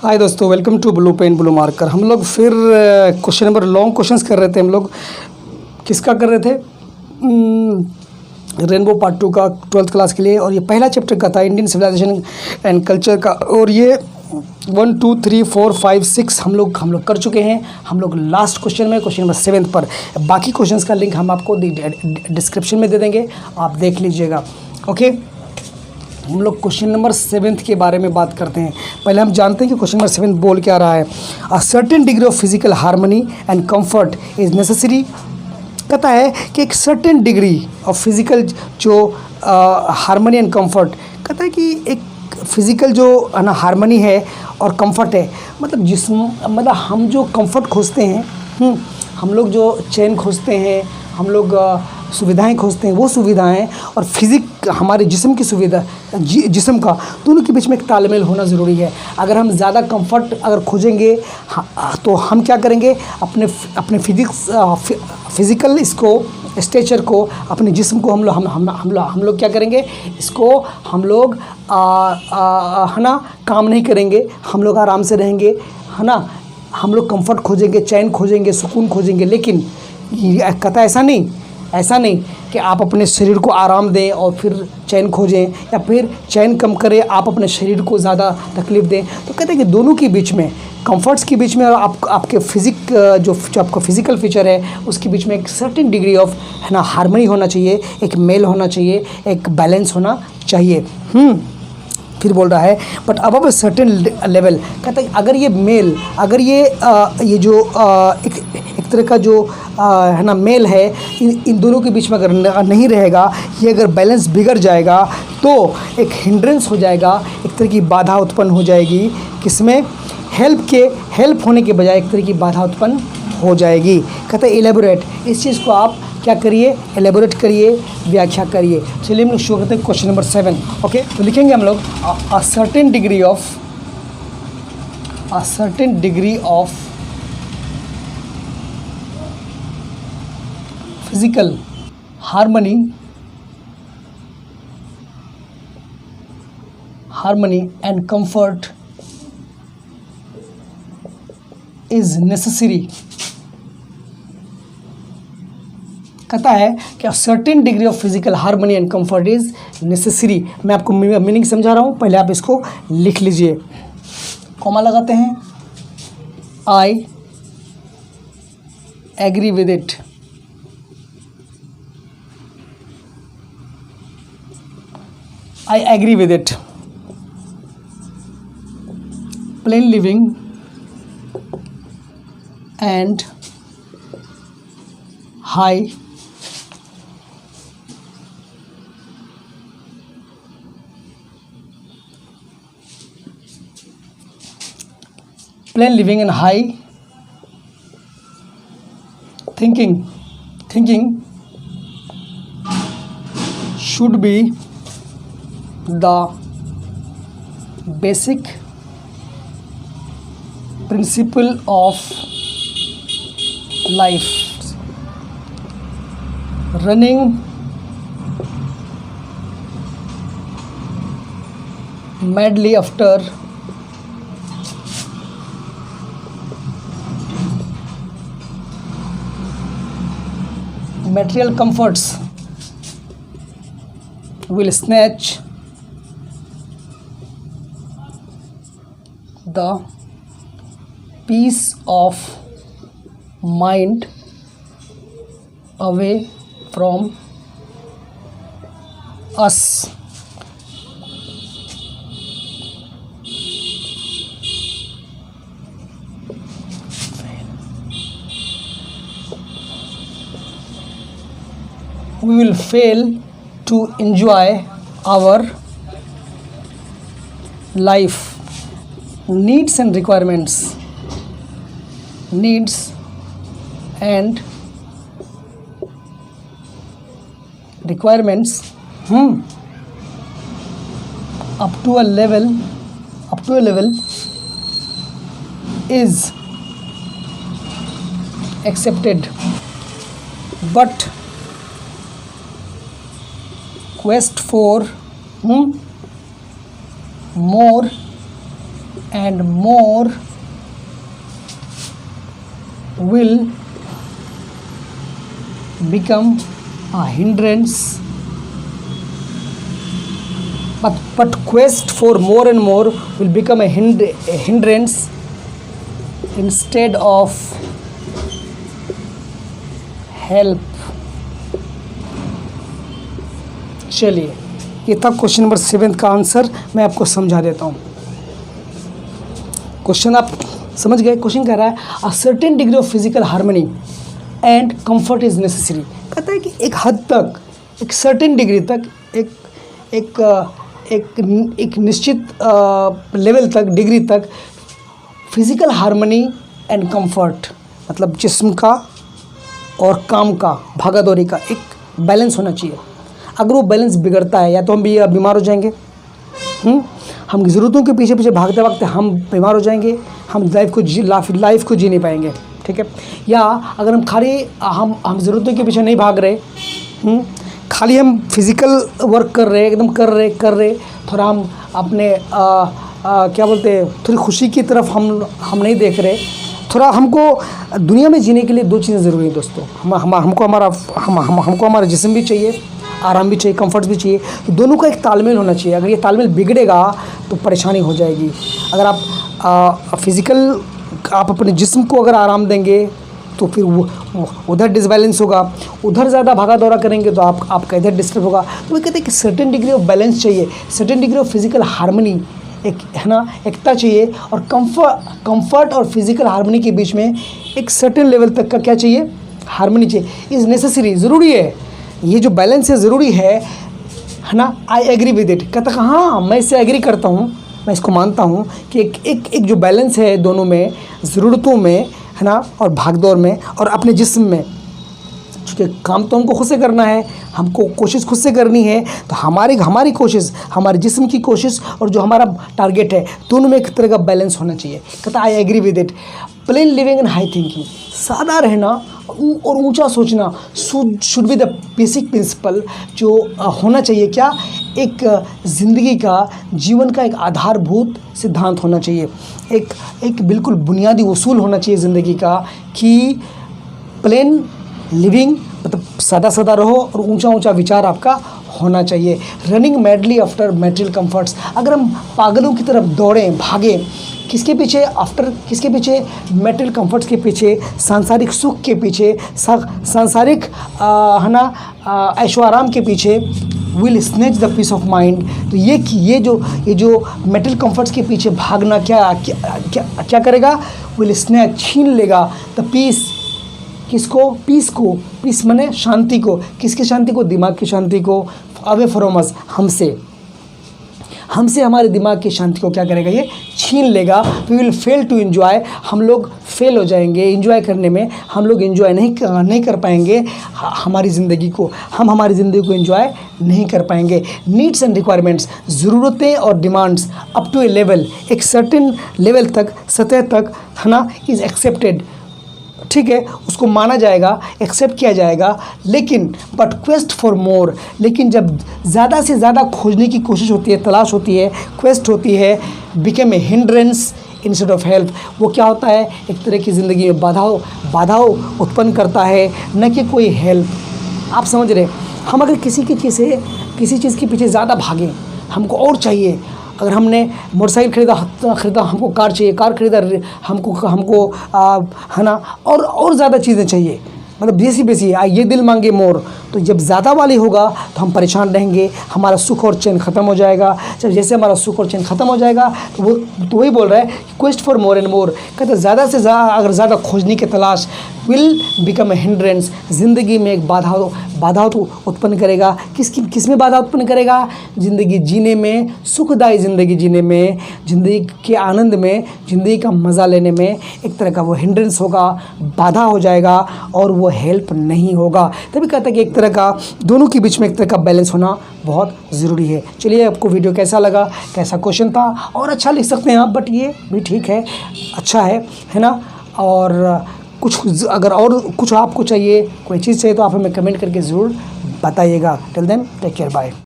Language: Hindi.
हाय दोस्तों, welcome to blue pen blue marker. हम लोग फिर क्वेश्चन नंबर लॉन्ग क्वेश्चंस कर रहे थे। हम लोग किसका कर रहे थे? रेनबो पार्ट 2 का 12th क्लास के लिए। और ये पहला चैप्टर का था, इंडियन सिविलाइजेशन एंड कल्चर का। और ये 1 2 3 4 5 6 हम लोग कर चुके हैं। हम लोग लास्ट क्वेश्चन में, क्वेश्चन नंबर 7 पर। बाकी क्वेश्चंस का लिंक हम आपको डिस्क्रिप्शन में दे देंगे, आप देख लीजिएगा। ओके, हम लोग क्वेश्चन नंबर 7 के बारे में बात करते हैं। पहले हम जानते हैं कि क्वेश्चन नंबर 7 बोल क्या रहा है। A certain degree of physical harmony and comfort is necessary. कहता है कि एक सर्टेन डिग्री ऑफ फिजिकल जो हार्मनी एंड कंफर्ट, कहता है कि एक फिजिकल जो है ना हार्मनी है और कंफर्ट है, मतलब जिस्म, मतलब हम जो कंफर्ट खोजते हैं, हम लोग जो चैन खोजते हैं, हम लोग सुविधाएं खोजते हैं, वो सुविधाएं और फिजिक हमारे जिस्म की सुविधा, जिस्म का, दोनों के बीच में एक तालमेल होना ज़रूरी है। अगर हम ज़्यादा कंफर्ट अगर खोजेंगे तो हम क्या करेंगे, अपने फिजिकल इसको स्ट्रेचर को, अपने जिस्म को हम लोग क्या करेंगे, इसको हम लोग है ना काम नहीं करेंगे, हम लोग आराम से रहेंगे, है ना। हम लोग कंफर्ट खोजेंगे, चैन खोजेंगे, सुकून खोजेंगे। लेकिन कहता ऐसा नहीं कि आप अपने शरीर को आराम दें और फिर चैन खोजें, या फिर चैन कम करें, आप अपने शरीर को ज़्यादा तकलीफ़ दें। तो कहते हैं कि दोनों के बीच में, कंफर्ट्स के बीच में और आपके जो आपका फिज़िकल फीचर है उसके बीच में एक सर्टेन डिग्री ऑफ है ना हार्मनी होना चाहिए, एक मेल होना चाहिए, एक बैलेंस होना चाहिए। फिर बोल रहा है but above a certain level. कहता है अगर ये मेल, अगर ये जो एक तरह का जो है ना मेल है, इन दोनों के बीच में अगर नहीं रहेगा, ये अगर बैलेंस बिगड़ जाएगा तो एक हिंड्रेंस हो जाएगा, एक तरह की बाधा उत्पन्न हो जाएगी। किसमें? हेल्प होने के बजाय एक तरह की बाधा उत्पन्न हो जाएगी। कहते हैं एलेबोरेट, इस चीज़ को आप क्या करिए, एलेबोरेट करिए, व्याख्या करिए। चलिए हम लोग शुरू करते हैं क्वेश्चन नंबर 7। ओके, तो लिखेंगे हम लोग a certain degree of physical harmony and comfort is necessary. कहता है कि certain degree of physical harmony and comfort is necessary. मैं आपको मीनिंग समझा रहा हूँ, पहले आप इसको लिख लीजिए। कॉमा लगाते हैं। I agree with it. I agree with it. Plain living and high thinking should be the basic principle of life. Running madly after material comforts will snatch the peace of mind away from us. We will fail to enjoy our life. Needs and requirements up to a level is accepted, but quest for more and more will become a hindrance, but quest for more and more will become a hindrance instead of help. चलिए, ये था क्वेश्चन नंबर 7 का आंसर। मैं आपको समझा देता हूँ। क्वेश्चन आप समझ गए। क्वेश्चन कह रहा है a certain degree of physical harmony and comfort is necessary. कहता है कि एक हद तक, एक सर्टेन डिग्री तक, एक निश्चित लेवल तक, डिग्री तक फिजिकल हार्मनी एंड कंफर्ट, मतलब जिस्म का और काम का, भागा दौड़ी का एक बैलेंस होना चाहिए। अगर वो बैलेंस बिगड़ता है, या तो हम भी बीमार हो जाएंगे, हम ज़रूरतों के पीछे पीछे भागते वक्त हम बीमार हो जाएंगे, हम लाइफ को जी नहीं पाएंगे, ठीक है। या अगर हम खाली हम ज़रूरतों के पीछे नहीं भाग रहे, खाली हम फिज़िकल वर्क कर रहे, एकदम कर रहे, थोड़ा हम अपने क्या बोलते हैं, थोड़ी खुशी की तरफ हम नहीं देख रहे। थोड़ा हमको दुनिया में जीने के लिए 2 चीज़ें ज़रूरी हैं दोस्तों। हमको हमारा जिस्म भी चाहिए, आराम भी चाहिए, कंफर्ट भी चाहिए। तो दोनों का एक तालमेल होना चाहिए। अगर ये तालमेल बिगड़ेगा तो परेशानी हो जाएगी। अगर आप फिज़िकल, आप अपने जिस्म को अगर आराम देंगे तो फिर वो उधर डिसबैलेंस होगा, उधर ज़्यादा भागा दौड़ा करेंगे तो आपका इधर डिस्टर्ब होगा। तो वो कहते हैं कि सर्टेन डिग्री ऑफ बैलेंस चाहिए, certain degree of physical harmony, एक है ना, एकता चाहिए। और कंफर्ट और फिज़िकल हार्मनी के बीच में एक सर्टेन लेवल तक का क्या चाहिए, हार्मनी चाहिए। इज़ नेसेसरी, ज़रूरी है। ये जो बैलेंस है ज़रूरी है ना। I agree with it. कहता है हाँ, मैं इससे एग्री करता हूँ, मैं इसको मानता हूँ कि एक जो बैलेंस है दोनों में, ज़रूरतों में, है ना, और भागदौड़ में, और अपने जिस्म में। क्योंकि काम तो हमको खुद से करना है, हमको कोशिश खुद से करनी है। तो हमारी कोशिश, हमारे जिस्म की कोशिश और जो हमारा टारगेट है, दोनों में एक तरह का बैलेंस होना चाहिए। कहता I agree with it. Plain living and high thinking, सादा रहना और ऊंचा सोचना should be the basic principle, जो होना चाहिए। क्या, एक ज़िंदगी का, जीवन का एक आधारभूत सिद्धांत होना चाहिए। एक बिल्कुल बुनियादी उसूल होना चाहिए ज़िंदगी का कि प्लेन लिविंग मतलब सादा रहो और ऊंचा विचार आपका होना चाहिए। Running madly after material comforts, अगर हम पागलों की तरफ दौड़ें, भागें, किसके पीछे, किसके पीछे, मटेरियल कंफर्ट्स के पीछे, सांसारिक सुख के पीछे, सांसारिक है ना, ऐशो आराम के पीछे, will snatch the peace of mind. तो ये जो मटेरियल कंफर्ट्स के पीछे भागना क्या करेगा, विल स्नैच, छीन लेगा द पीस। किसको, पीस को, पीस माने शांति को। किसकी शांति को, दिमाग की शांति को। अवे फ्रॉम अस, हमसे हमारे दिमाग की शांति को क्या करेगा, ये छीन लेगा। We will fail to enjoy, हम लोग फेल हो जाएंगे एंजॉय करने में। हम लोग एंजॉय नहीं कर पाएंगे हमारी ज़िंदगी को, हम हमारी ज़िंदगी को एंजॉय नहीं कर पाएंगे। नीड्स एंड रिक्वायरमेंट्स, ज़रूरतें और demands up to a level, एक सर्टेन लेवल तक, सतह तक, है ना, इज़ एक्सेप्टेड, ठीक है, उसको माना जाएगा, एक्सेप्ट किया जाएगा। लेकिन बट क्वेस्ट फॉर मोर, लेकिन जब ज़्यादा से ज़्यादा खोजने की कोशिश होती है, तलाश होती है, क्वेस्ट होती है, become a hindrance instead of help, वो क्या होता है, एक तरह की ज़िंदगी में बाधाओं उत्पन्न करता है, न कि कोई हेल्प। आप समझ रहे, हम अगर किसी चीज़ के पीछे ज़्यादा भागें, हमको और चाहिए। अगर हमने मोटरसाइकिल ख़रीदा, हमको कार चाहिए, कार खरीदा, हमको है ना, और ज़्यादा चीज़ें चाहिए, मतलब बेसी ये दिल मांगे मोर। तो जब ज़्यादा वाली होगा तो हम परेशान रहेंगे, हमारा सुख और चैन ख़त्म हो जाएगा। जब जैसे हमारा सुख और चैन ख़त्म हो जाएगा तो वही बोल रहा है, quest for more and more. कहते ज़्यादा से ज़्यादा, अगर ज़्यादा खोजने की तलाश विल बिकम ए हिंड्रेंस, ज़िंदगी में एक बाधा तो उत्पन्न करेगा। किस में बाधा उत्पन्न करेगा, ज़िंदगी जीने में, सुखदायी ज़िंदगी जीने में, ज़िंदगी के आनंद में, ज़िंदगी का मज़ा लेने में एक तरह का वो हिंड्रेंस होगा, बाधा हो जाएगा, और वो हेल्प नहीं होगा। तभी कहता है कि एक तरह का दोनों के बीच में एक तरह का बैलेंस होना बहुत ज़रूरी है। चलिए, आपको वीडियो कैसा लगा, कैसा क्वेश्चन था, और अच्छा लिख सकते हैं आप, बट ये भी ठीक है, अच्छा है ना। और कुछ अगर और कुछ आपको चाहिए, कोई चीज़ चाहिए, तो आप हमें कमेंट करके ज़रूर बताइएगा। Till then, take care, bye.